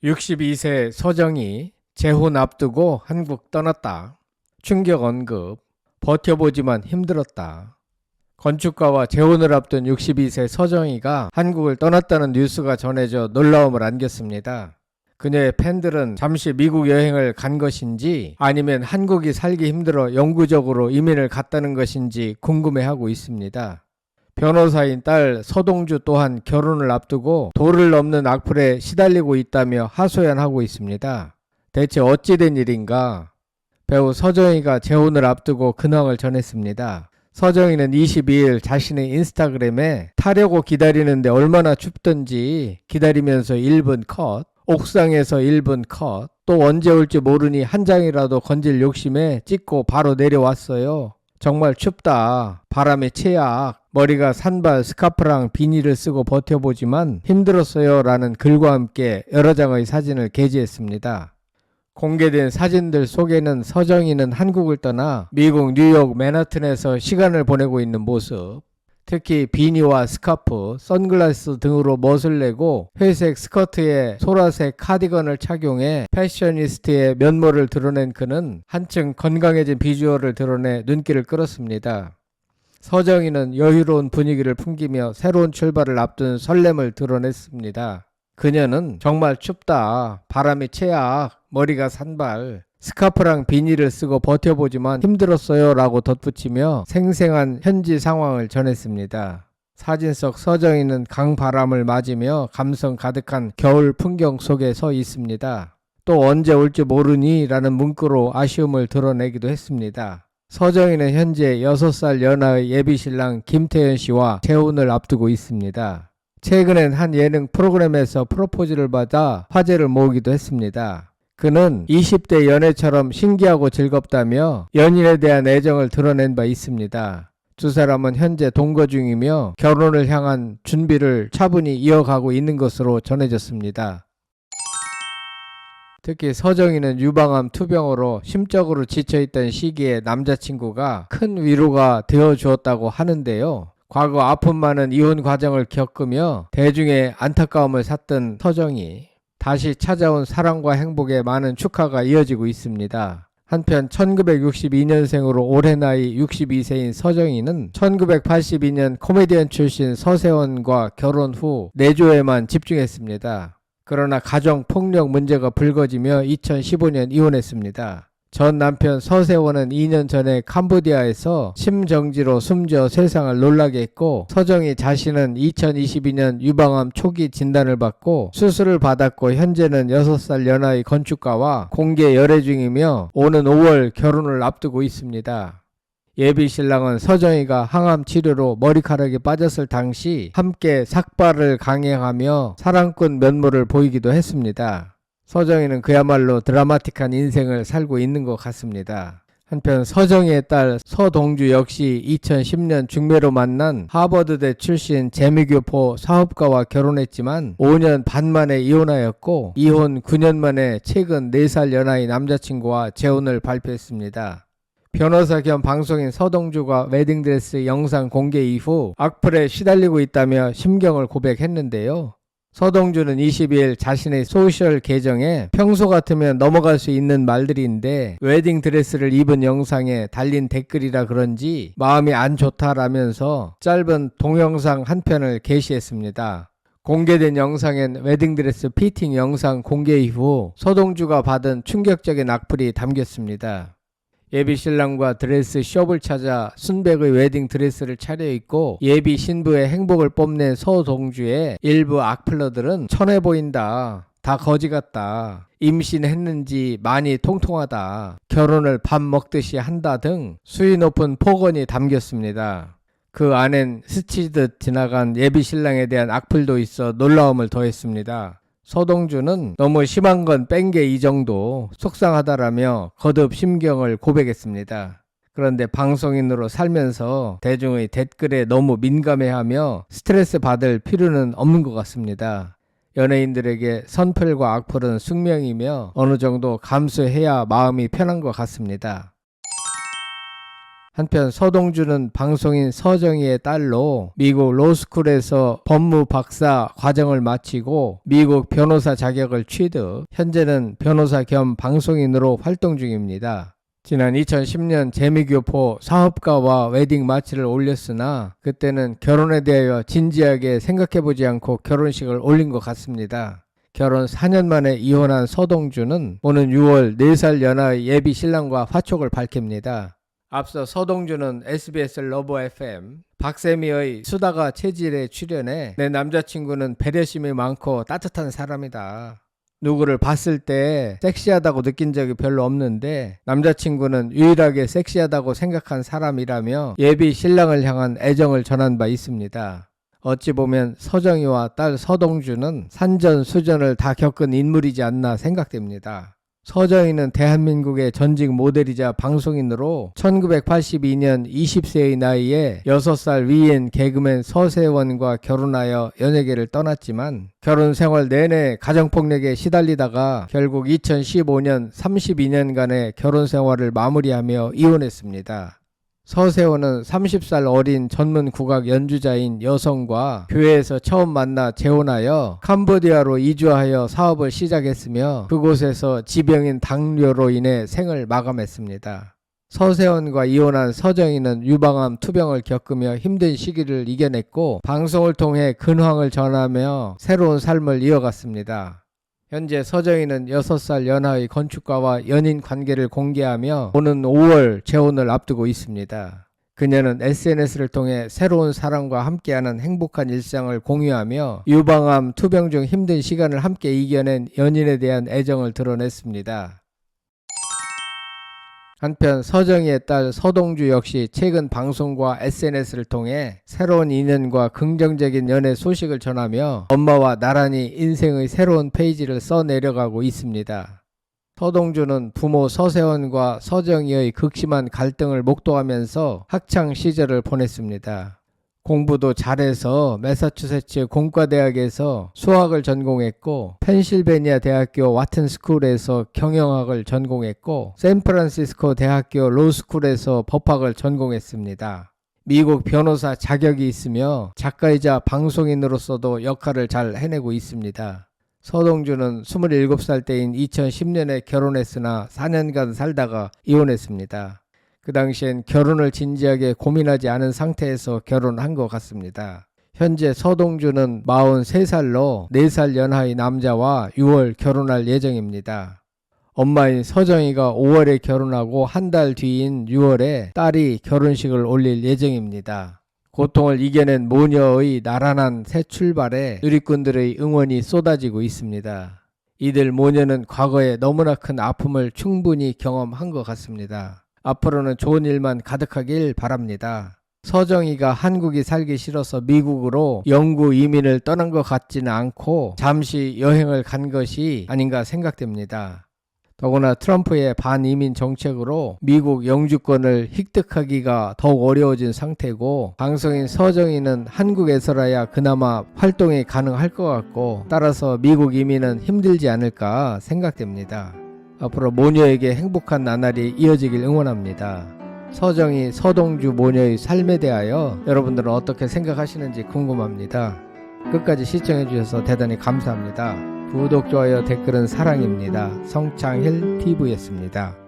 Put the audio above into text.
62세 서정이 재혼 앞두고 한국 떠났다. 충격 언급. 버텨보지만 힘들었다. 건축가와 재혼을 앞둔 62세 서정이가 한국을 떠났다는 뉴스가 전해져 놀라움을 안겼습니다. 그녀의 팬들은 잠시 미국 여행을 간 것인지 아니면 한국이 살기 힘들어 영구적으로 이민을 갔다는 것인지 궁금해하고 있습니다. 변호사인 딸 서동주 또한 결혼을 앞두고 도를 넘는 악플에 시달리고 있다며 하소연하고 있습니다. 대체 어찌된 일인가? 배우 서정이가 재혼을 앞두고 근황을 전했습니다. 서정이는 22일 자신의 인스타그램에 타려고 기다리는데 얼마나 춥던지 기다리면서 1분 컷, 옥상에서 1분 컷, 또 언제 올지 모르니 한 장이라도 건질 욕심에 찍고 바로 내려왔어요. 정말 춥다. 바람에 최악. 머리가 산발 스카프랑 비닐을 쓰고 버텨보지만 힘들었어요 라는 글과 함께 여러 장의 사진을 게재했습니다. 공개된 사진들 속에는 서정이는 한국을 떠나 미국 뉴욕 맨하튼에서 시간을 보내고 있는 모습, 특히 비니와 스카프, 선글라스 등으로 멋을 내고 회색 스커트에 소라색 카디건을 착용해 패셔니스트의 면모를 드러낸 그는 한층 건강해진 비주얼을 드러내 눈길을 끌었습니다. 서정이는 여유로운 분위기를 풍기며 새로운 출발을 앞둔 설렘을 드러냈습니다. 그녀는 정말 춥다, 바람이 최악, 머리가 산발, 스카프랑 비닐을 쓰고 버텨보지만 힘들었어요 라고 덧붙이며 생생한 현지 상황을 전했습니다. 사진 속 서정이는 강바람을 맞으며 감성 가득한 겨울 풍경 속에 서 있습니다. 또 언제 올지 모르니 라는 문구로 아쉬움을 드러내기도 했습니다. 서정이는 현재 6살 연하의 예비신랑 김태현 씨와 재혼을 앞두고 있습니다. 최근엔 한 예능 프로그램에서 프로포즈를 받아 화제를 모으기도 했습니다. 그는 20대 연애처럼 신기하고 즐겁다며 연인에 대한 애정을 드러낸 바 있습니다. 두 사람은 현재 동거 중이며 결혼을 향한 준비를 차분히 이어가고 있는 것으로 전해졌습니다. 특히 서정이는 유방암 투병으로 심적으로 지쳐있던 시기에 남자친구가 큰 위로가 되어주었다고 하는데요. 과거 아픔 많은 이혼 과정을 겪으며 대중의 안타까움을 샀던 서정이 다시 찾아온 사랑과 행복에 많은 축하가 이어지고 있습니다. 한편 1962년생으로 올해 나이 62세인 서정이는 1982년 코미디언 출신 서세원과 결혼 후 내조에만 집중했습니다. 그러나 가정폭력 문제가 불거지며 2015년 이혼했습니다. 전 남편 서세원은 2년 전에 캄보디아에서 심정지로 숨져 세상을 놀라게 했고, 서정이 자신은 2022년 유방암 초기 진단을 받고 수술을 받았고 현재는 6살 연하의 건축가와 공개 열애 중이며 오는 5월 결혼을 앞두고 있습니다. 예비 신랑은 서정이가 항암 치료로 머리카락이 빠졌을 당시 함께 삭발을 강행하며 사랑꾼 면모를 보이기도 했습니다. 서정이는 그야말로 드라마틱한 인생을 살고 있는 것 같습니다. 한편 서정이의 딸 서동주 역시 2010년 중매로 만난 하버드대 출신 재미교포 사업가와 결혼했지만 5년 반 만에 이혼하였고 이혼 9년 만에 최근 4살 연하의 남자친구와 재혼을 발표했습니다. 변호사 겸 방송인 서동주가 웨딩드레스 영상 공개 이후 악플에 시달리고 있다며 심경을 고백했는데요. 서동주는 22일 자신의 소셜 계정에 평소 같으면 넘어갈 수 있는 말들인데 웨딩드레스를 입은 영상에 달린 댓글이라 그런지 마음이 안 좋다라면서 짧은 동영상 한 편을 게시했습니다. 공개된 영상엔 웨딩드레스 피팅 영상 공개 이후 서동주가 받은 충격적인 악플이 담겼습니다. 예비 신랑과 드레스 숍을 찾아 순백의 웨딩 드레스를 차려입고 예비 신부의 행복을 뽐낸 서동주의 일부 악플러들은 천해 보인다, 다 거지 같다, 임신했는지 많이 통통하다, 결혼을 밥 먹듯이 한다 등 수위 높은 폭언이 담겼습니다. 그 안엔 스치듯 지나간 예비 신랑에 대한 악플도 있어 놀라움을 더했습니다. 서동주는 너무 심한 건 뺀 게 이 정도 속상하다라며 거듭 심경을 고백했습니다. 그런데 방송인으로 살면서 대중의 댓글에 너무 민감해하며 스트레스 받을 필요는 없는 것 같습니다. 연예인들에게 선플과 악플은 숙명이며 어느 정도 감수해야 마음이 편한 것 같습니다. 한편 서동주는 방송인 서정희의 딸로 미국 로스쿨에서 법무 박사 과정을 마치고 미국 변호사 자격을 취득, 현재는 변호사 겸 방송인으로 활동 중입니다. 지난 2010년 재미교포 사업가와 웨딩 마치를 올렸으나 그때는 결혼에 대하여 진지하게 생각해보지 않고 결혼식을 올린 것 같습니다. 결혼 4년 만에 이혼한 서동주는 오는 6월 4살 연하의 예비 신랑과 화촉을 밝힙니다. 앞서 서동주는 SBS 러브 FM 박세미의 수다가 체질에 출연해 내 남자친구는 배려심이 많고 따뜻한 사람이다. 누구를 봤을 때 섹시하다고 느낀 적이 별로 없는데 남자친구는 유일하게 섹시하다고 생각한 사람이라며 예비 신랑을 향한 애정을 전한 바 있습니다. 어찌 보면 서정희와 딸 서동주는 산전수전을 다 겪은 인물이지 않나 생각됩니다. 서정희는 대한민국의 전직 모델이자 방송인으로 1982년 20세의 나이에 6살 위인 개그맨 서세원과 결혼하여 연예계를 떠났지만 결혼 생활 내내 가정폭력에 시달리다가 결국 2015년 32년간의 결혼 생활을 마무리하며 이혼했습니다. 서세원은 30살 어린 전문 국악 연주자인 여성과 교회에서 처음 만나 재혼하여 캄보디아로 이주하여 사업을 시작했으며 그곳에서 지병인 당뇨로 인해 생을 마감했습니다. 서세원과 이혼한 서정희는 유방암 투병을 겪으며 힘든 시기를 이겨냈고 방송을 통해 근황을 전하며 새로운 삶을 이어갔습니다. 현재 서정희는 6살 연하의 건축가와 연인 관계를 공개하며 오는 5월 재혼을 앞두고 있습니다. 그녀는 SNS를 통해 새로운 사람과 함께하는 행복한 일상을 공유하며 유방암 투병 중 힘든 시간을 함께 이겨낸 연인에 대한 애정을 드러냈습니다. 한편 서정희의 딸 서동주 역시 최근 방송과 SNS를 통해 새로운 인연과 긍정적인 연애 소식을 전하며 엄마와 나란히 인생의 새로운 페이지를 써내려가고 있습니다. 서동주는 부모 서세원과 서정희의 극심한 갈등을 목도하면서 학창 시절을 보냈습니다. 공부도 잘해서 매사추세츠 공과대학에서 수학을 전공했고 펜실베니아 대학교 와튼 스쿨에서 경영학을 전공했고 샌프란시스코 대학교 로스쿨에서 법학을 전공했습니다. 미국 변호사 자격이 있으며 작가이자 방송인으로서도 역할을 잘 해내고 있습니다. 서동주는 27살 때인 2010년에 결혼했으나 4년간 살다가 이혼했습니다. 그 당시엔 결혼을 진지하게 고민하지 않은 상태에서 결혼한 것 같습니다. 현재 서동주는 43살로 4살 연하의 남자와 6월 결혼할 예정입니다. 엄마인 서정희가 5월에 결혼하고 한 달 뒤인 6월에 딸이 결혼식을 올릴 예정입니다. 고통을 이겨낸 모녀의 나란한 새 출발에 누리꾼들의 응원이 쏟아지고 있습니다. 이들 모녀는 과거에 너무나 큰 아픔을 충분히 경험한 것 같습니다. 앞으로는 좋은 일만 가득하길 바랍니다. 서정희가 한국이 살기 싫어서 미국으로 영구 이민을 떠난 것 같지는 않고 잠시 여행을 간 것이 아닌가 생각됩니다. 더구나 트럼프의 반이민 정책으로 미국 영주권을 획득하기가 더욱 어려워진 상태고 방송인 서정희는 한국에서라야 그나마 활동이 가능할 것 같고 따라서 미국 이민은 힘들지 않을까 생각됩니다. 앞으로 모녀에게 행복한 나날이 이어지길 응원합니다. 서정희, 서동주 모녀의 삶에 대하여 여러분들은 어떻게 생각하시는지 궁금합니다. 끝까지 시청해 주셔서 대단히 감사합니다. 구독, 좋아요, 댓글은 사랑입니다. 성창힐 TV였습니다.